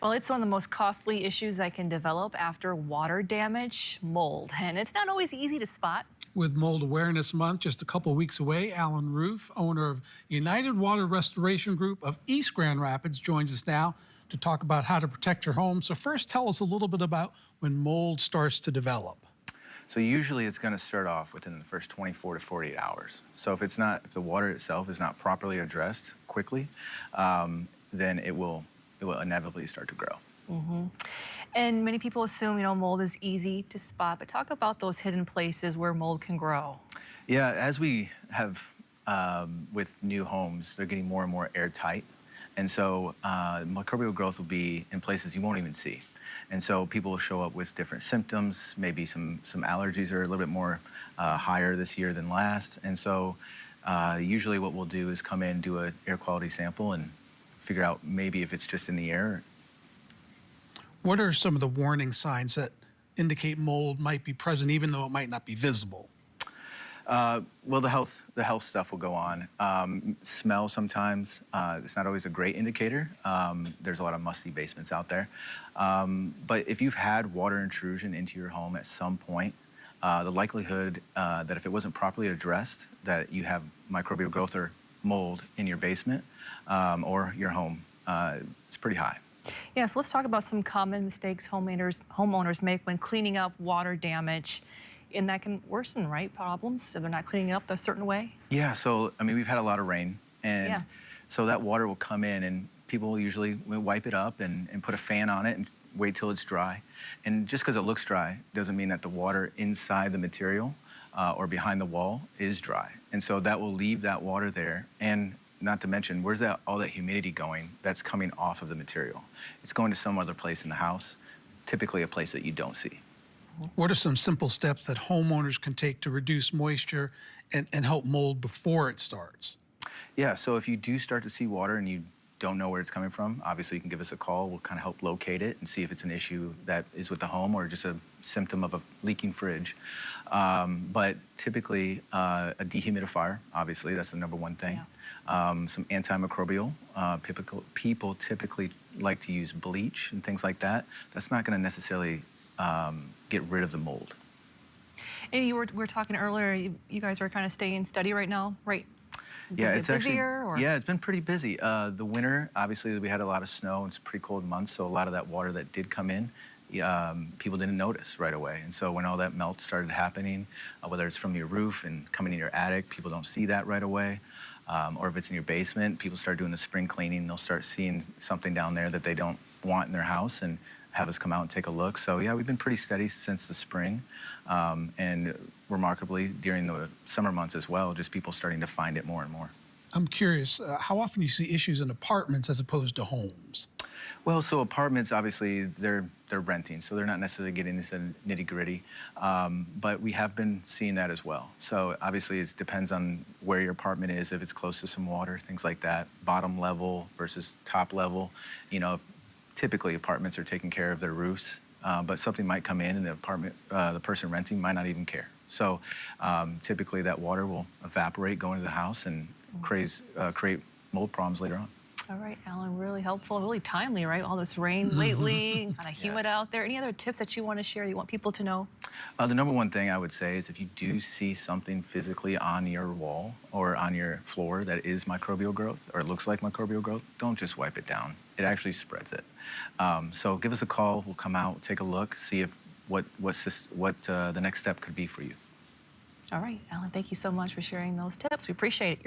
Well, it's one of the most costly issues that can develop after water damage, mold, and it's not always easy to spot. With Mold Awareness Month just a couple weeks away, Alan Ruhf, owner of United Water Restoration Group of East Grand Rapids, joins us now to talk about how to protect your home. So first, tell us a little bit about when mold starts to develop. So usually it's going to start off within the first 24 to 48 hours. So if the water itself is not properly addressed quickly, then it will inevitably start to grow. And many people assume, mold is easy to spot, but talk about those hidden places where mold can grow. Yeah, as we have with new homes, they're getting more and more airtight. And so microbial growth will be in places you won't even see. And so people will show up with different symptoms. Maybe some allergies are a little bit more higher this year than last. And so usually what we'll do is come in, do an air quality sample, and figure out maybe if it's just in the air. What are some of the warning signs that indicate mold might be present, even though it might not be visible? Well, the health stuff will go on. Smell sometimes, it's not always a great indicator. There's a lot of musty basements out there. But if you've had water intrusion into your home at some point, the likelihood that if it wasn't properly addressed, that you have microbial growth or mold in your basement or your home, it's pretty high. Yeah, so let's talk about some common mistakes homeowners make when cleaning up water damage. And that can worsen, right, problems if they're not cleaning it up a certain way? Yeah, so, I mean, we've had a lot of rain, and so that water will come in, and people usually wipe it up and put a fan on it and wait till it's dry. And just because it looks dry doesn't mean that the water inside the material or behind the wall is dry. And so that will leave that water there, and not to mention, where's all that humidity going that's coming off of the material? It's going to some other place in the house, typically a place that you don't see. What are some simple steps that homeowners can take to reduce moisture and help mold before it starts? Yeah, so if you do start to see water and you don't know where it's coming from, obviously you can give us a call. We'll kind of help locate it and see if it's an issue that is with the home or just a symptom of a leaking fridge. But typically, a dehumidifier, obviously, that's the number one thing. Some antimicrobial. People typically like to use bleach and things like that. That's not going to necessarily get rid of the mold. And we were talking earlier, you guys are kind of staying steady right now, right? Yeah, it's busier, or? Yeah, it's been pretty busy. The winter, obviously, we had a lot of snow. It's pretty cold months, so a lot of that water that did come in, people didn't notice right away. And so when all that melt started happening, whether it's from your roof and coming in your attic, people don't see that right away. Or if it's in your basement, people start doing the spring cleaning. They'll start seeing something down there that they don't want in their house and have us come out and take a look. So yeah, we've been pretty steady since the spring, and remarkably during the summer months as well, just people starting to find it more and more. I'm curious, how often you see issues in apartments as opposed to homes? Well, so apartments, obviously, they're renting, so they're not necessarily getting into the nitty-gritty, but we have been seeing that as well. So obviously it depends on where your apartment is, if it's close to some water, things like that, bottom level versus top level. Typically apartments are taking care of their roofs, but something might come in and the person renting might not even care. So typically that water will evaporate, go into the house, and create mold problems later on. All right, Alan, really helpful, really timely, right? All this rain lately, kind of humid out there. Any other tips that you want to share, you want people to know? The number one thing I would say is if you do see something physically on your wall or on your floor that is microbial growth or it looks like microbial growth, don't just wipe it down. It actually spreads it. So give us a call. We'll come out, take a look, see if what the next step could be for you. All right, Alan, thank you so much for sharing those tips. We appreciate it.